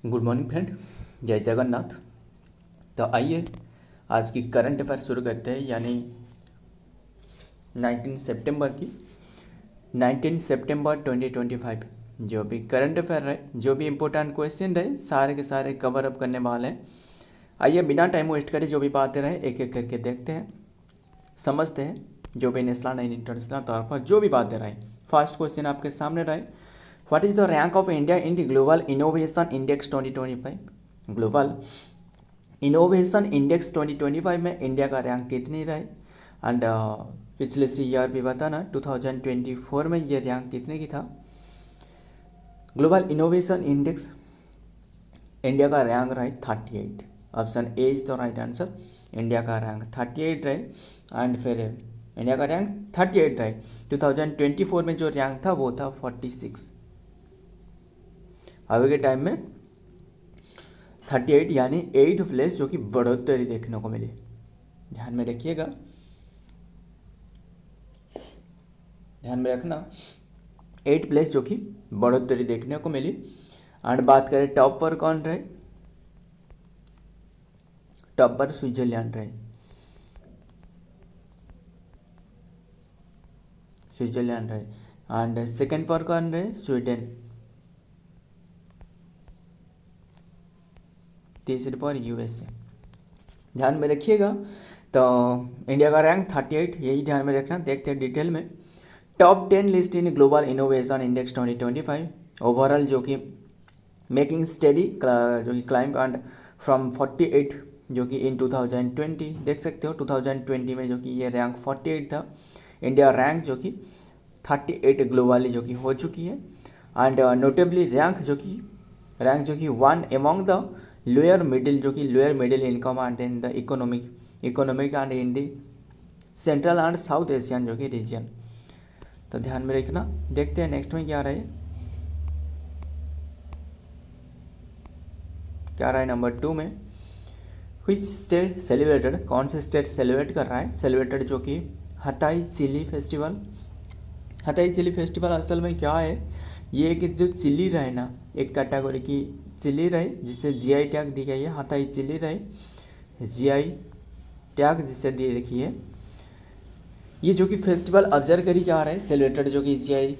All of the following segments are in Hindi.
गुड मॉर्निंग फ्रेंड, जय जगन्नाथ। तो आइए आज की करंट अफेयर शुरू करते हैं, यानी 19 सितंबर की 19 सितंबर 2025 जो भी करंट अफेयर रहे, जो भी इम्पोर्टेंट क्वेश्चन रहे, सारे के सारे कवर अप करने वाले हैं। आइए बिना टाइम वेस्ट करे जो भी बातें रहे एक एक करके देखते हैं, समझते हैं। जो भी नेशनल एंड इंटरनेशनल तौर पर जो भी बातें रहे, फर्स्ट क्वेश्चन आपके सामने रहे, what is the rank of India in the global innovation index 2025। Global innovation index 2025 में इंडिया का रैंक कितनी रहे एंड पिछले ईयर भी बताना 2024 में ये रैंक कितने की था। ग्लोबल इनोवेशन इंडेक्स इंडिया का रैंक रहे 38। Option A is the right answer. India का रैंक 38 रहे एंड फिर इंडिया का रैंक 38 रहे। 2024 में जो रैंक था वो था 46। अभी के टाइम में 38 यानी 8 प्लेस जो कि बढ़ोतरी देखने को मिली, ध्यान में रखिएगा, ध्यान में रखना। 8 प्लेस जो कि बढ़ोतरी देखने को मिली। एंड बात करें टॉप पर कौन रहे, टॉप पर स्विट्जरलैंड रहे, स्विट्जरलैंड रहे। एंड सेकंड पर कौन रहे, स्वीडन। तीसरे पर यूएसए। ध्यान में रखिएगा। तो इंडिया का रैंक 38, यही ध्यान में रखना। देखते हैं डिटेल में। Top 10 list in global innovation index 2025 overall जो कि मेकिंग स्टडी जो कि क्लाइंब एंड फ्रॉम 48 जो कि इन 2020 देख सकते हो। 2020 में जो कि ये रैंक 48 था, इंडिया रैंक जो कि 38 ग्लोबली जो कि हो चुकी है। एंड नोटेबली रैंक जो कि one among the lower middle जो कि lower middle income and in the economic and in the central and south Asian जो कि रीजन। तो ध्यान में रखना। देखते हैं नेक्स्ट में क्या रहे, नंबर 2 में विच स्टेट सेलिब्रेटेड, कौन से स्टेट सेलिब्रेट कर रहा है, सेलिब्रेटेड जो कि हताई चिली फेस्टिवल। हताई चिली फेस्टिवल असल में क्या है, ये एक जो चिली रहे ना, एक कैटेगरी की चिली रहे जिसे जीआई टैग दी गई है। हताई चिली रहे, जीआई टैग जिसे दी रखी है। ये जो कि फेस्टिवल ऑब्जर्व करी जा रहा है, सेलिब्रेटेड जो कि जीआई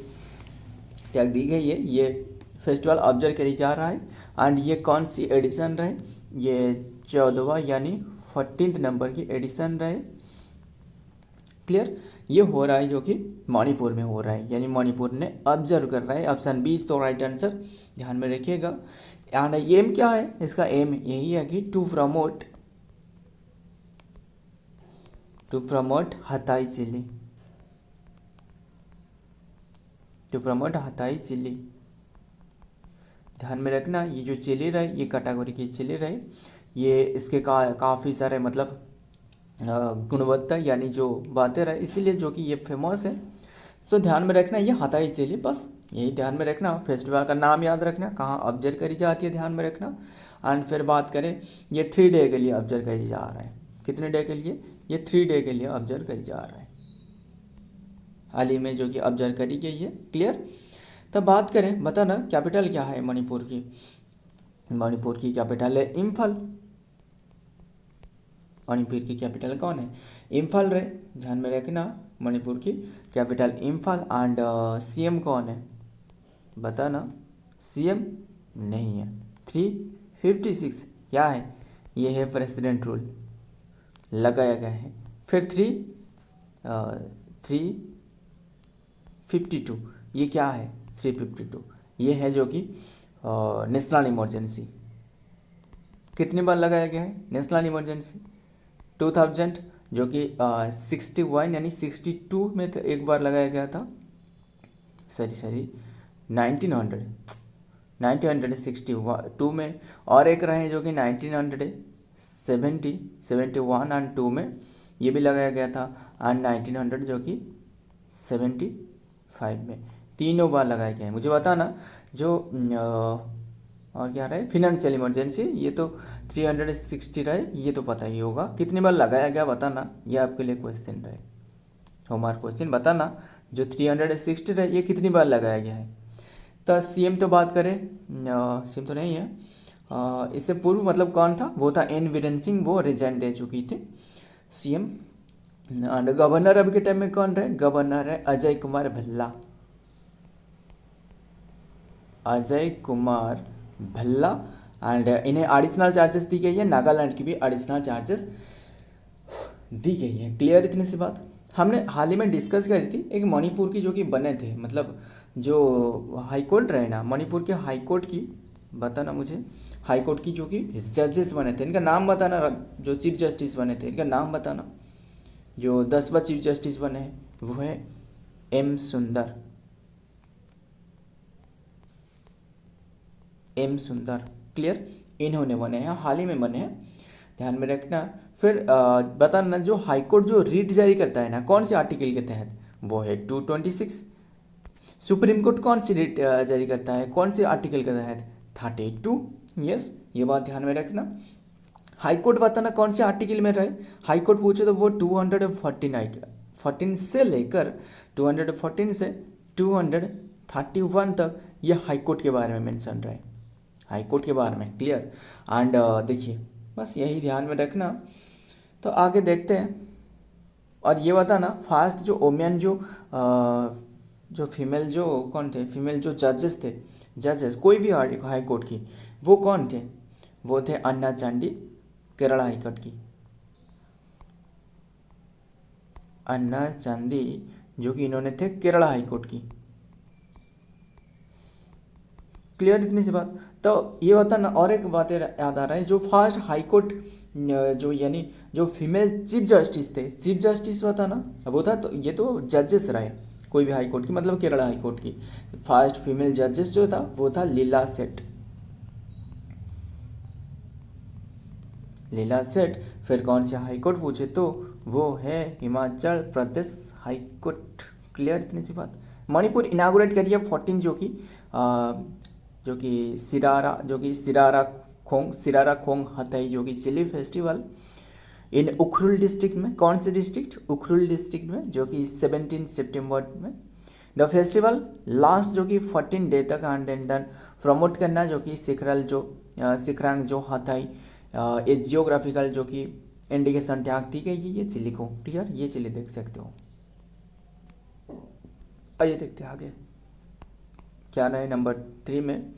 टैग दी गई है, ये फेस्टिवल ऑब्जर्व करी जा रहा है। एंड ये कौन सी एडिशन रहे, ये 14वां यानी 14th नंबर की एडिशन रहे। क्लियर। ये हो रहा है जो कि मणिपुर में हो रहा है, यानी मणिपुर ने ऑब्जर्व कर रहा है। ऑप्शन बी इज तो राइट आंसर, ध्यान में रखिएगा। एंड एम क्या है, इसका एम यही है कि टू प्रमोट हताई चिली, टू प्रमोट हताई चिली। ध्यान में रखना, ये जो चिली रहे, ये कैटेगरी की चिली रहे, ये इसके काफ़ी सारे मतलब गुणवत्ता यानी जो बातें रहे, इसीलिए जो कि ये फेमस है। सो ध्यान में रखना, ये हताई चिली, बस यही ध्यान में रखना। फेस्टिवल का नाम याद रखना, कहाँ ऑब्जर्व करी जाती है, ध्यान में रखना। एंड फिर बात करें, ये 3 डे के लिए ऑब्जर्व करी जा रहा है। कितने डे के लिए, ये 3 डे के लिए ऑब्जर्व करी जा रहा है, हाल ही में जो कि ऑब्जर्व करी गई है। क्लियर। तब बात करें, बताना कैपिटल क्या है मणिपुर की। मणिपुर की कैपिटल है इम्फाल। मणिपुर की कैपिटल कौन है, इम्फाल रहे, ध्यान में रखना। मणिपुर की कैपिटल इम्फाल। एंड सीएम कौन है, बताना। सीएम नहीं है। 356 क्या है, ये है प्रेसिडेंट रूल लगाया गया है। फिर 352 ये क्या है, 352 ये है जो कि नेशनल इमरजेंसी। कितनी बार लगाया गया है नेशनल इमरजेंसी, 2000 जो कि 61 यानी 62 में तो एक बार लगाया गया था, सॉरी 1962 में, और एक रहे जो कि 1971 एंड 2 में ये भी लगाया गया था। एंड 1900 जो कि 75 में, तीनों बार लगाया गया है। मुझे बताना जो और क्या रहे, फिनेंशियल इमरजेंसी, ये तो 360 रहे, ये तो पता ही होगा। कितनी बार लगाया गया बताना, ये आपके लिए क्वेश्चन रहे, होमवर्क क्वेश्चन। बताना जो 360 रहे, ये कितनी बार लगाया गया है। तो सीएम तो बात करें, सीएम तो नहीं है। इससे पूर्व मतलब कौन था, वो था एन वीरेन सिंह, वो रिजाइन दे चुकी थी सीएम। एंड गवर्नर अभी के टाइम में कौन रहे, गवर्नर है अजय कुमार भल्ला, अजय कुमार भल्ला। एंड इन्हें एडिशनल चार्जेस दी गई है, नागालैंड की भी एडिशनल चार्जेस दी गई है। क्लियर इतनी सी बात। हमने हाल ही में डिस्कस करी थी एक मणिपुर की जो कि बने थे, मतलब जो हाई कोर्ट रहे ना, मणिपुर के हाई कोर्ट की बताना मुझे, हाई कोर्ट की जो कि जजेस बने थे, इनका नाम बताना, जो चीफ जस्टिस बने थे इनका नाम बताना। जो 10वां चीफ जस्टिस बने हैं वो है एम सुंदर, एम सुंदर। क्लियर, इन्होंने बने हैं, हाल ही में बने हैं, ध्यान में रखना। फिर बताना जो हाई कोर्ट जो रीट जारी करता है ना, कौन से आर्टिकल के तहत, वो है 226। सुप्रीम कोर्ट कौन सी रीट जारी करता है, कौन से आर्टिकल के तहत, 32। यस, ये बात ध्यान में रखना। हाई कोर्ट बताना कौन से आर्टिकल में रहे, हाई कोर्ट पूछे तो वो 214 से लेकर 214 से 231 तक ये हाई कोर्ट के बारे में मेंशन रहे, हाई कोर्ट के बारे में। क्लियर। एंड देखिए बस यही ध्यान में रखना। तो आगे देखते हैं। और ये बताना फास्ट जो ओमेन जो फीमेल जो कौन थे, फीमेल जो जजेस थे, जजेस कोई भी हाई कोर्ट की, वो कौन थे, वो थे अन्ना चांडी, केरला हाई कोर्ट की अन्ना चांदी, जो कि इन्होंने थे केरला हाई कोर्ट की। क्लियर इतनी सी बात। तो ये होता ना, और एक बात याद आ रहा है, जो फर्स्ट हाई कोर्ट जो यानी जो फीमेल चीफ जस्टिस थे, चीफ जस्टिस बताना वो था, तो ये तो जजेस रहे कोई भी हाई कोर्ट की, मतलब केरला हाई कोर्ट की फर्स्ट फीमेल जजेस जो था वो था लीला सेठ, लीला सेठ। फिर कौन से हाई कोर्ट पूछे तो वो है Himachal Pradesh high court. Clear इतनी सी बात। मणिपुर इनागुरेट करिए 14 जो कि सिरारा खोंग हथई जो कि chilli festival in Ukhrul district में, कौन से डिस्ट्रिक्ट, उखरुल डिस्ट्रिक्ट में, जो कि 17 सितंबर में। द फेस्टिवल लास्ट जो कि 14 डे तक, एंड देन प्रमोट करना जो कि सिखरांग जो हथई ये जियोग्राफिकल जो कि इंडिकेशन टैग दी गई है ये चिली को। क्लियर, ये चिली देख सकते हो। आइए देखते हैं आगे क्या रहे नंबर 3 में।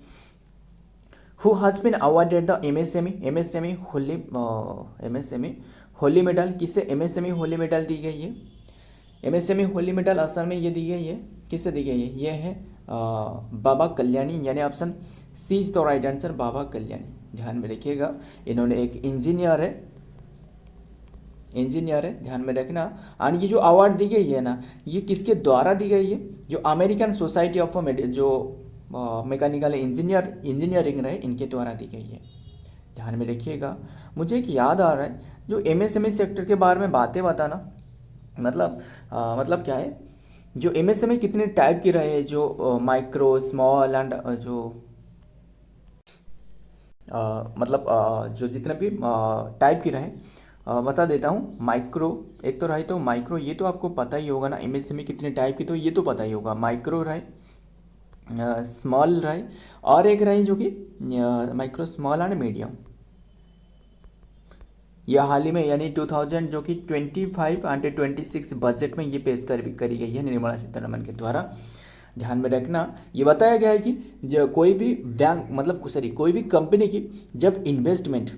Who has been awarded the MSME holy medal, किसे एमएसएमई होली मेडल दी गई है, एमएसएमई होली मेडल असल में ये दी गई है, किसे दी गई है, ये है बाबा कल्याणी, यानी option C is the right answer, Baba Kalyani. ध्यान में रखिएगा, इन्होंने एक इंजीनियर है, ध्यान में रखना। एंड ये जो अवार्ड दी गई है ना, ये किसके द्वारा दी गई है, जो अमेरिकन सोसाइटी ऑफ जो मैकेनिकल इंजीनियरिंग रहे, इनके द्वारा दी गई है। ध्यान में रखिएगा। मुझे एक याद आ रहा है, जो एमएसएमई सेक्टर के बारे में बातें बताना, मतलब क्या है, जो एमएसएमई कितने टाइप की रहे, जो माइक्रो स्मॉल एंड जो जो जितने भी टाइप की रहे, बता देता हूँ। माइक्रो एक तो रहे, तो माइक्रो ये तो आपको पता ही होगा ना, एमएसएमई कितने टाइप की, तो ये तो पता ही होगा। माइक्रो रहे, स्मॉल रहे, और एक रहे जो कि माइक्रो स्मॉल एंड मीडियम। यह हाल ही में यानी 2000 जो कि 25 एंड 26 बजट में ये पेश करी गई है निर्मला सीतारमण के द्वारा। ध्यान में रखना, ये बताया गया है कि जो कोई भी बैंक कोई भी कंपनी की जब इन्वेस्टमेंट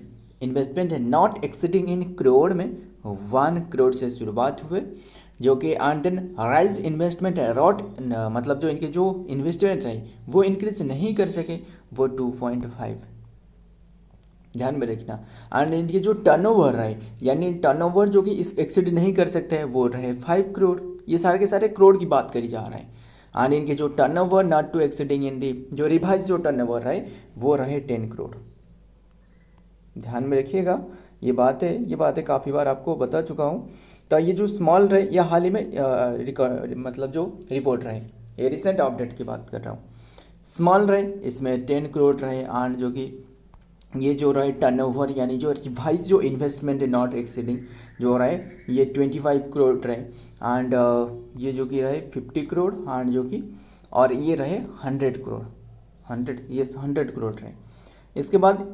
है नॉट एक्सीडिंग इन करोड़ में 1 करोड़ से शुरुआत हुए, जो कि एंड देन राइज इन्वेस्टमेंट रॉट जो इनके जो इन्वेस्टमेंट रहे वो इंक्रीज नहीं कर सके, वो 2.5। ध्यान में रखना। एंड इनके जो टर्नओवर रहे, यानी टर्नओवर जो कि इस एक्सीड नहीं कर सकते हैं, वो रहे 5 करोड़। ये सारे के सारे करोड़ की बात करी जा रहे हैं। एंड इनके जो टर्नओवर नॉट टू एक्सीडिंग इन दी जो रिवाइज जो टर्नओवर रहे वो रहे 10 करोड़। ध्यान में रखिएगा, ये बातें काफ़ी बार आपको बता चुका हूँ। तो ये जो स्मॉल रहे, या हाल ही में जो रिपोर्ट रहे, ये रिसेंट अपडेट की बात कर रहा हूँ। स्मॉल रहे, इसमें 10 करोड़ रहे, एंड जो कि ये जो रहे टर्नओवर यानी जो रिवाइज जो इन्वेस्टमेंट है नॉट एक्सीडिंग जो रहे, ये 25 करोड़ रहे, एंड ये जो कि रहे 50 करोड़, एंड जो कि और ये रहे 100 करोड़, 100 करोड़ रहे। इसके बाद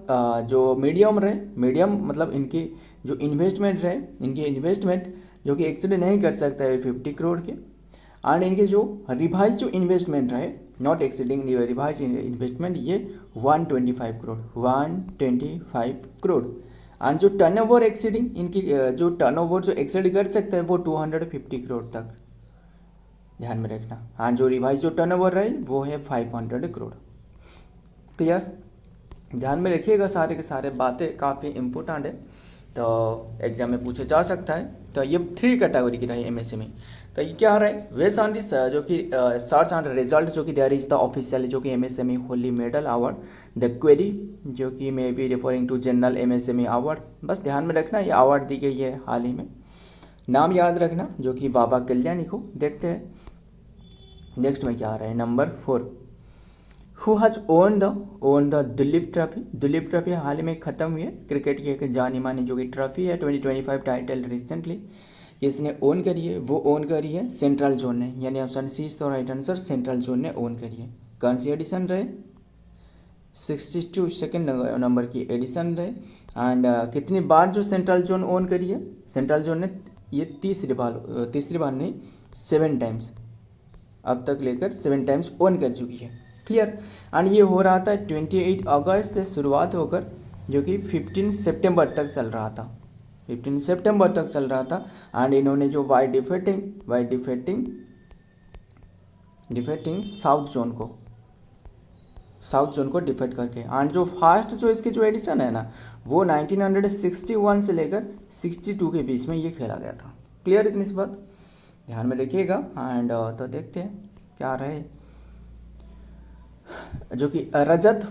जो मीडियम रहे, मीडियम मतलब इनकी जो इन्वेस्टमेंट रहे, इनकी इन्वेस्टमेंट जो कि एक्सीड नहीं कर सकता है 50 करोड़ के, एंड इनके जो रिवाइज जो इन्वेस्टमेंट रहे नॉट एक्सीडिंग रिवाइज इन्वेस्टमेंट ये 125 करोड़ 125 करोड़, एंड जो टर्नओवर एक्सीडिंग इनकी जो टर्नओवर जो एक्सीड कर सकता है वो 250 करोड़ तक, ध्यान में रखना। एंड जो रिवाइज जो टर्नओवर रहे वो है 500 करोड़। क्लियर, ध्यान में रखिएगा, सारे के सारे बातें काफ़ी इंपॉर्टेंट है, तो एग्जाम में पूछा जा सकता है। तो ये 3 कैटेगरी की रही एमएसएमई। तो ये क्या रहे वेस्ट ऑन दिस जो कि सर्च एंड रिजल्ट जो कि देयर इज द ऑफिशियल जो कि MSME holy medal award, the query जो कि may be referring to general MSME award. बस ध्यान में रखना ये अवार्ड दी गई है हाल ही में, नाम याद रखना जो कि बाबा कल्याणी को। देखते हैं नेक्स्ट में क्या आ रहा है, number 4, who has won the Duleep Trophy. Duleep Trophy हाल ही में ख़त्म हुई है, क्रिकेट की एक जानी मानी जो कि ट्रॉफी है 2025 टाइटल रिसेंटली किसने ओन करी है, वो ओन करी है सेंट्रल जोन ने, यानी ऑप्शन सी इज तो राइट आंसर, सेंट्रल जोन ने ओन करी है। कौन सी एडिशन रहे, 62 सेकेंड नंबर की एडिशन रहे। एंड कितनी बार जो सेंट्रल जोन ओन करी है, सेंट्रल जोन ने ये तीसरी बार नहीं 7 टाइम्स अब तक लेकर 7 टाइम्स ओन कर चुकी है। क्लियर, एंड ये हो रहा था 28 अगस्त से शुरुआत होकर जो कि 15 सितंबर तक चल रहा था, 15 सितंबर तक चल रहा था। एंड इन्होंने जो वाई डिफेक्टिंग साउथ जोन को डिफेक्ट करके, एंड जो फास्ट जो इसकी जो एडिशन है ना वो 1961 से लेकर 62 के बीच में ये खेला गया था। क्लियर, इतनी सी बात ध्यान में रखिएगा। एंड तो देखते हैं क्या रहे जो कि रजत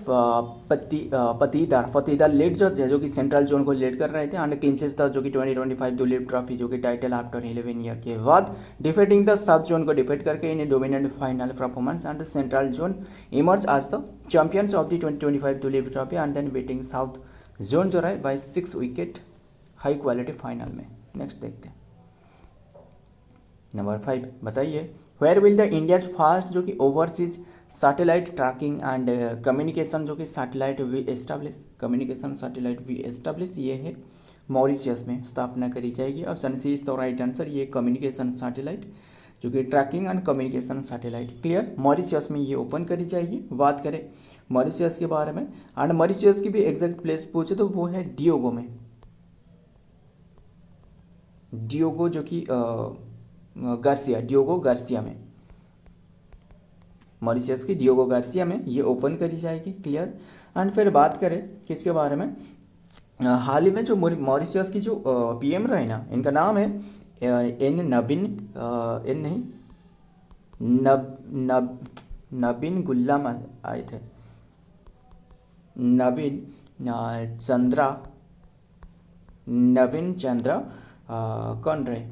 पतीदार लीड जो कि सेंट्रल जोन को लीड कर रहे थे, एंड क्लिंचेस था जो कि 2025 दुलीप ट्रॉफी जो कि टाइटल आफ्टर 11 ईयर के बाद डिफेटिंग द साउथ जोन को डिफेट करके in dominant final performance, and central zone emerge as the champions of the 2025 Duleep Trophy and then beating south zone जो रहा है by 6 wicket high quality final में। नेक्स्ट देखते हैं नंबर 5, बताइए where will the India's first जो कि overseas satellite tracking and communication जो कि satellite be establish, communication satellite be establish ये है मॉरिशियस में स्थापना करी जाएगी। Option C is the right answer, ये कम्युनिकेशन सैटेलाइट जो कि tracking and communication satellite. Clear, Mauritius में ये ओपन करी जाएगी। बात करें मॉरिशियस के बारे में, एंड मॉरिशियस की भी एग्जैक्ट प्लेस पूछे तो वो है डियोगो में, डियोगो जो कि डियोगो गार्सिया में, मॉरिशियस की डियोगो गार्सिया में ये ओपन करी जाएगी। क्लियर, एंड फिर बात करें किसके बारे में, हाल ही में जो मॉरिशियस की जो पीएम रहे ना इनका नाम है नवीन गुल्लाम आए थे, नवीन चंद्रा कौन रहे,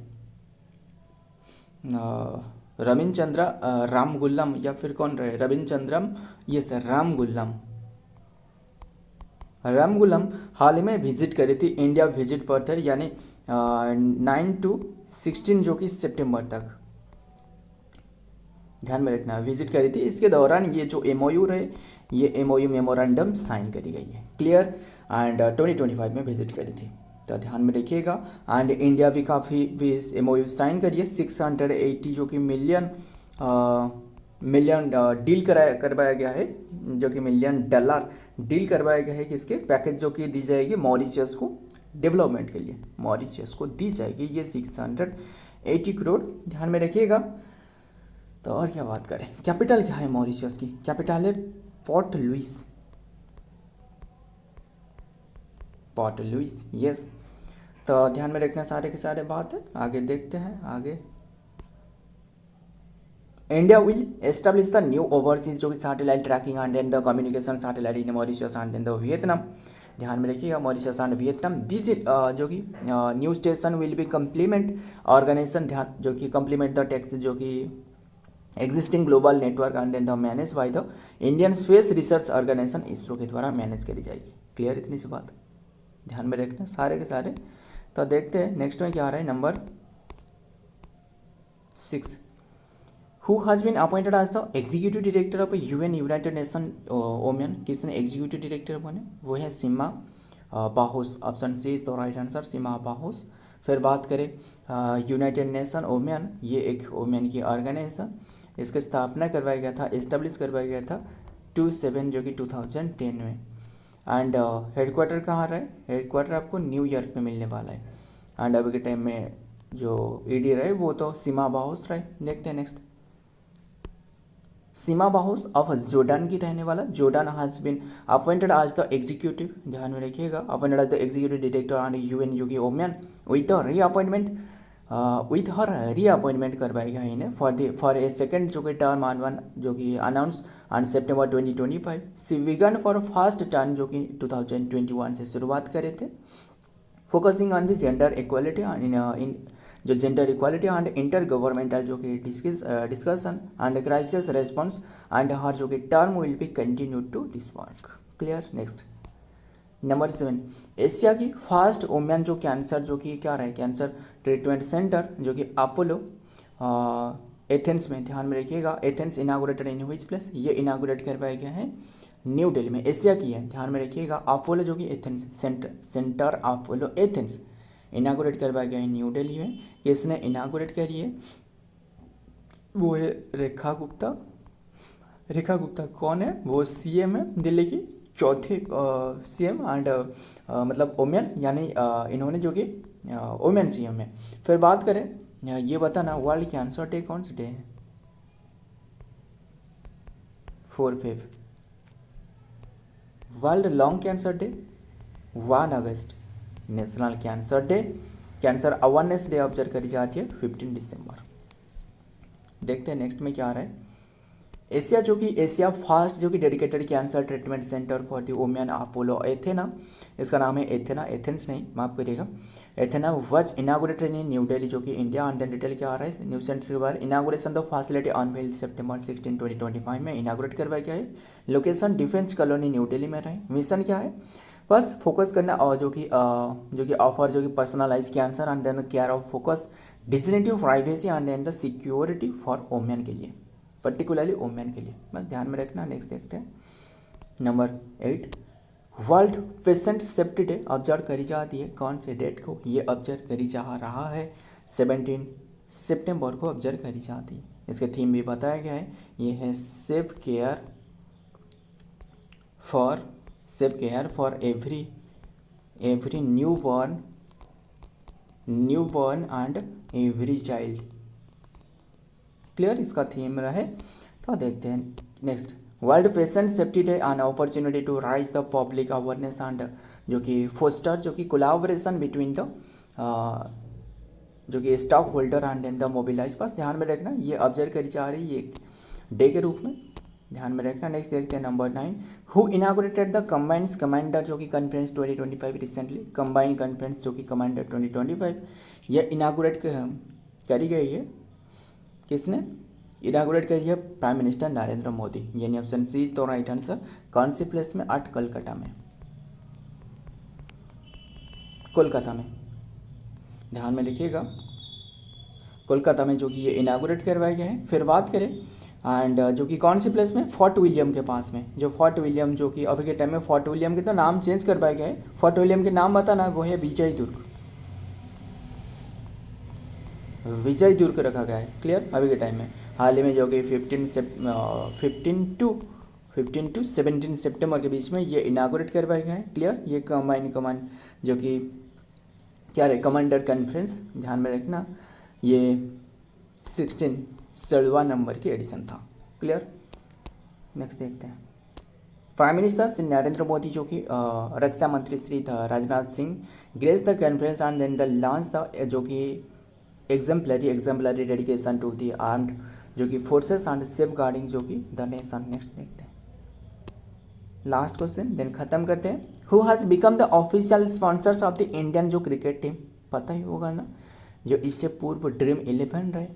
रविंद्र राम गुल्लम या फिर कौन रहे, रविंद्रम, ये सर राम गुल्लम हाल ही में विजिट करी थी, इंडिया विजिट पर थे, यानी 9 to 16 जो कि सितंबर तक, ध्यान में रखना विजिट करी थी। इसके दौरान ये जो एमओयू रहे ये एमओयू मेमोरेंडम साइन करी गई है। क्लियर, एंड 2025 में विजिट करी थी, तो ध्यान में रखिएगा। एंड इंडिया भी काफ़ी भी एमओयू साइन करिए, 680 जो कि मिलियन डील करवाया गया है, जो कि $मिलियन डील करवाया गया है किसके पैकेज जो कि दी जाएगी मॉरिशियस को डेवलपमेंट के लिए, मॉरिशियस को दी जाएगी ये 680 करोड़, ध्यान में रखिएगा। तो और क्या बात करें, कैपिटल क्या है मॉरिशियस की, कैपिटल है पोर्ट लुइस, यस। तो ध्यान में रखना सारे के सारे बात है। आगे देखते हैं, आगे India will establish the new overseas जो कि satellite tracking and then the communication satellite in Mauritius and then the Vietnam, ध्यान में रखिएगा मॉरिशस एंड वियतनाम। दिस जो कि new station will be complement organisation, ध्यान जो कि कम्प्लीमेंट द टेक्स्ट जो कि existing global network and then the manage by the Indian Space Research Organisation, ISRO के द्वारा मैनेज करी जाएगी। क्लियर, इतनी सी बात ध्यान में रखना सारे के सारे। तो देखते हैं नेक्स्ट में क्या आ रहा है, number 6, who has been appointed as the executive director of UN United Nation Women, किसने एग्जीक्यूटिव डायरेक्टर बने, वो है Sima Bahous. Option C is the right answer, Sima Bahous. फिर बात करें यूनाइटेड नेशन वोमेन, ये एक वोमेन की ऑर्गेनाइजेशन, इसकी स्थापना करवाया गया था, इस्टेब्लिश करवाया गया था 27 जो कि 2010 में। एंड हेडक्वार्टर कहाँ रहा है, हेडक्वार्टर आपको न्यूयॉर्क में मिलने वाला है। एंड अभी के टाइम में जो ईडी रहे वो तो सीमा बाहोस रहे। देखते हैं next, Sima Bahous of Jordan की रहने वाला। जोर्डन हैज़ बीन अपॉइंटेड आज द एग्जीक्यूटिव, ध्यान में रखिएगा, appointed as the executive director and UN जो कि वोमेन विथ हर रीअपॉइंटमेंट करवाएगा इन्हें फॉर ए सेकेंड जो कि टर्म ऑन जो कि अनाउंस ऑन सितंबर 2025। She began for first term जो कि 2021 से शुरुआत करे थे, focusing on the gender equality in जो gender equality and intergovernmental जो कि discussion and crisis response and her जो कि term will be continue to this work. Clear. Next number 7, Asia की फर्स्ट वुमेन जो कैंसर जो कि क्या रहे, कैंसर ट्रीटमेंट सेंटर जो कि अपोलो एथेंस में, ध्यान में रखिएगा, Athens inaugurated in which place, ये इनागोरेट करवाया गया है न्यू दिल्ली में, एशिया की है, ध्यान में रखिएगा। अपोलो जो कि Athens centre Apollo Athens inaugurate करवाया गया है न्यू दिल्ली में। किसने इनागोरेट करी है, वो है रेखा गुप्ता। रेखा गुप्ता कौन है, वो सीएम है दिल्ली की, चौथे सीएम एंड मतलब वोमेन, यानी इन्होंने जो कि वोमेन सीएम है। फिर बात करें, ये बताना वर्ल्ड कैंसर डे कौन सा डे है, 4/5। वर्ल्ड लंग कैंसर डे 1 अगस्त। National cancer day, cancer awareness day observe करी जाती है 15 दिसंबर। देखते हैं नेक्स्ट में क्या आ रहा है। एशिया जो कि एशिया फर्स्ट जो कि dedicated cancer treatment centre for the women Apollo Athena, इसका नाम है एथेना, एथेंस नहीं, माफ करिएगा, Athena was inaugurated in new Delhi जो कि इंडिया। एंड देन डिटेल क्या आ रहा है न्यू सेंटर के बारे, इनागोरेशन द फैसिलिटी अनवेल्ड सितंबर 16, 2025 में इनागोरेट करवाया गया है। Location defence colony new Delhi में रहे। मिशन क्या है, बस फोकस करना और जो कि ऑफर जो कि personalise cancer and then care of focus डिजिनेटिव privacy and then the security for women के लिए, पर्टिकुलरली वुमेन के लिए, बस ध्यान में रखना। नेक्स्ट देखते हैं number 8, world patient safety day observe करी जाती है कौन से डेट को, ये ऑब्जर्व करी जा रहा है 17 सितंबर को ऑब्जर्व करी जाती है। इसके थीम भी बताया गया है, ये है safe care for every newborn and every child. Clear, इसका थीम रहे। तो देखते हैं next, world patient safety day and opportunity to rise the public awareness and जो कि फोस्टर जो कि कोलैबोरेशन बिटवीन द जो कि stock holder and then the mobilise, बस ध्यान में रखना, ये ऑब्जर्व करी जा रही है एक डे के रूप में, ध्यान में रखना। नेक्स्ट देखते हैं number 9, who inaugurated the combined commander जो कि कॉन्फ्रेंस 2025 रिसेंटली, कंबाइंड कॉन्फ्रेंस जो कि कमांडर 2025 ये इनागोरेट करी गई है, किसने इनागोरेट करी है, प्राइम मिनिस्टर नरेंद्र मोदी, यानी option C is the right answer. कौन सी प्लेस में, एट कोलकाता में, कोलकाता में, ध्यान में रखिएगा, कोलकाता में जो कि ये इनागोरेट करवाया गया है। फिर बात करें एंड जो कि कौन सी प्लेस में, फोर्ट विलियम के पास में, जो फोर्ट विलियम जो कि अभी के टाइम में फोर्ट विलियम के तो नाम चेंज करवाया गया है, फोर्ट विलियम के नाम बताना, वो है विजय दुर्ग, विजय दुर्ग रखा गया है। क्लियर, अभी के टाइम में हाल ही में जो कि 15 टू 17 सितंबर के बीच में ये इनागोरेट करवाया गया है। क्लियर, ये कमांड जो कि क्या रहे, कमांडर कॉन्फ्रेंस, ध्यान में रखना, ये 16वां नंबर की एडिशन था। क्लियर, नेक्स्ट देखते हैं, प्राइम मिनिस्टर श्री नरेंद्र मोदी जो कि रक्षा मंत्री Shri Rajnath Singh grace the conference and then the launch the जो कि exemplary dedication to the armed जो कि फोर्सेस एंड सेफ गार्डिंग जो कि द नेशन। नेक्स्ट देखते हैं लास्ट क्वेश्चन, देन खत्म करते हैं। Who has become the official sponsors of the Indian जो क्रिकेट टीम, पता ही होगा ना, जो इससे पूर्व ड्रीम 11 रहे,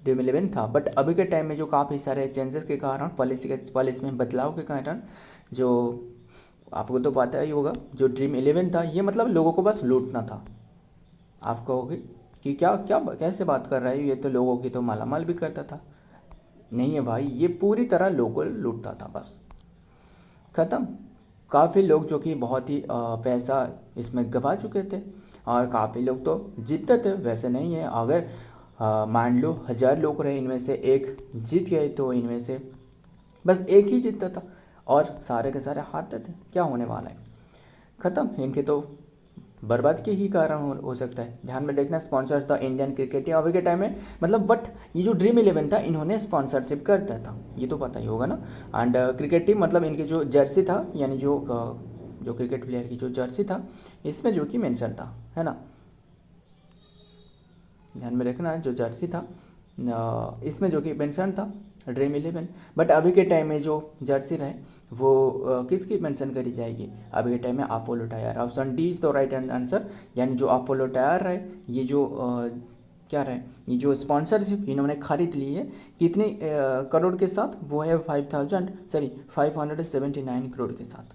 ड्रीम 11 था, बट अभी के टाइम में जो काफ़ी सारे चेंजेस के कारण, पॉलिसी में बदलाव के कारण, जो आपको तो पता ही होगा, जो ड्रीम 11 था ये मतलब लोगों को बस लूटना था, आप कहोगे कि क्या क्या कैसे बात कर रहा है, ये तो लोगों की तो मालामाल भी करता था। नहीं है भाई, ये पूरी तरह लोगों को लूटता था, बस ख़त्म। काफ़ी लोग जो कि बहुत ही पैसा इसमें गवा चुके थे, और काफ़ी लोग तो जीतते थे, वैसे नहीं है। अगर मान लो 1000 लोग रहे, इनमें से एक जीत गए तो इनमें से बस एक ही जीतता था, और सारे के सारे हारते थे। क्या होने वाला है, ख़त्म। इनके तो बर्बाद के ही कारण हो सकता है। ध्यान में देखना, स्पॉन्सर्स था इंडियन क्रिकेट टीम अभी के टाइम में, मतलब बट ये जो ड्रीम 11 था इन्होंने स्पॉन्सरशिप करता था, ये तो पता ही होगा ना। एंड क्रिकेट टीम मतलब इनकी जो जर्सी था, यानी जो क्रिकेट प्लेयर की जो जर्सी था, इसमें जो कि मेंशन था, है ना। ध्यान में रखना, जो जर्सी था इसमें जो कि मेंशन था ड्रीम 11। बट अभी के टाइम में जो जर्सी रहे वो किसकी मेंशन करी जाएगी अभी के टाइम में? Apollo tyre. Option D is the right answer, यानी जो अपोलो टायर रहे, ये जो क्या रहे, ये जो स्पॉन्सरशिप इन्होंने खरीद ली है कितने करोड़ के साथ? वो है 579 करोड़ के साथ।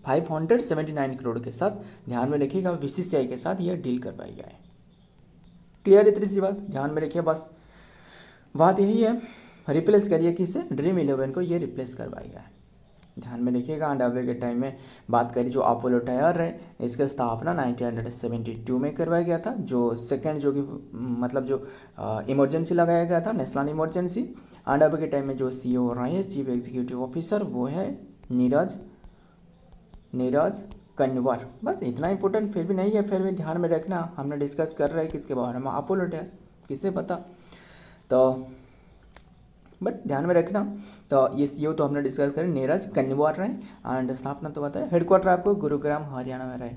579 करोड़ के साथ, ध्यान में रखिएगा, बीसीसीआई के साथ यह डील करवाई गया है। क्लियर, इतनी सी बात ध्यान में रखिए, बस बात यही है। रिप्लेस करिए किससे? ड्रीम 11 को ये रिप्लेस करवाया गया है, ध्यान में रखिएगा। एंड अभी के टाइम में बात करें जो अपोलो टायर है, इसका स्थापना 1972 में करवाया गया था। जो सेकंड जो कि मतलब जो इमरजेंसी लगाया गया था, नेशनल इमरजेंसी। एंड अभी के टाइम में जो CEO रहे हैं, चीफ एग्जीक्यूटिव ऑफिसर, वो है नीरज कन्वर। बस इतना इंपॉर्टेंट फिर भी नहीं है, फिर भी ध्यान में रखना। हमने डिस्कस कर रहे हैं किसके बारे में? अपोलो टायर, किससे पता। तो बट ध्यान में रखना, तो ये CEO तो हमने डिस्कस करें, नीरज कन्वर रहे। एंड स्थापना तो बताया, हेडक्वार्टर आपको गुरुग्राम हरियाणा में रहे,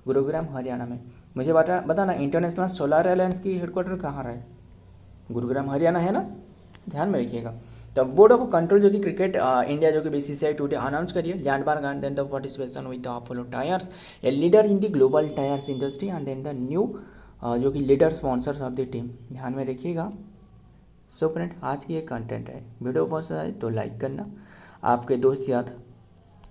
गुरुग्राम हरियाणा में। मुझे बताना, इंटरनेशनल सोलर अलायंस की हेडक्वार्टर कहाँ रहे? गुरुग्राम हरियाणा है ना, ध्यान में रखिएगा। तो बोर्ड ऑफ कंट्रोल जो कि क्रिकेट इंडिया जो कि BCCI टुडे अनाउंस करिए landmark and then the participation with the Apollo tyres, a leader in the global tyres industry and then the new जो कि leader sponsors of the team, ध्यान में रखिएगा। सो फ्रेंड, आज की ये कंटेंट है, वीडियो पसंद आए तो लाइक करना, आपके दोस्त याद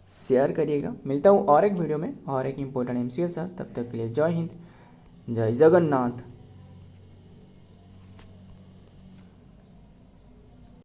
शेयर करिएगा। मिलता हूँ और एक वीडियो में और एक इम्पोर्टेंट MCQ के साथ, तब तक के लिए जय हिंद, जय जगन्नाथ।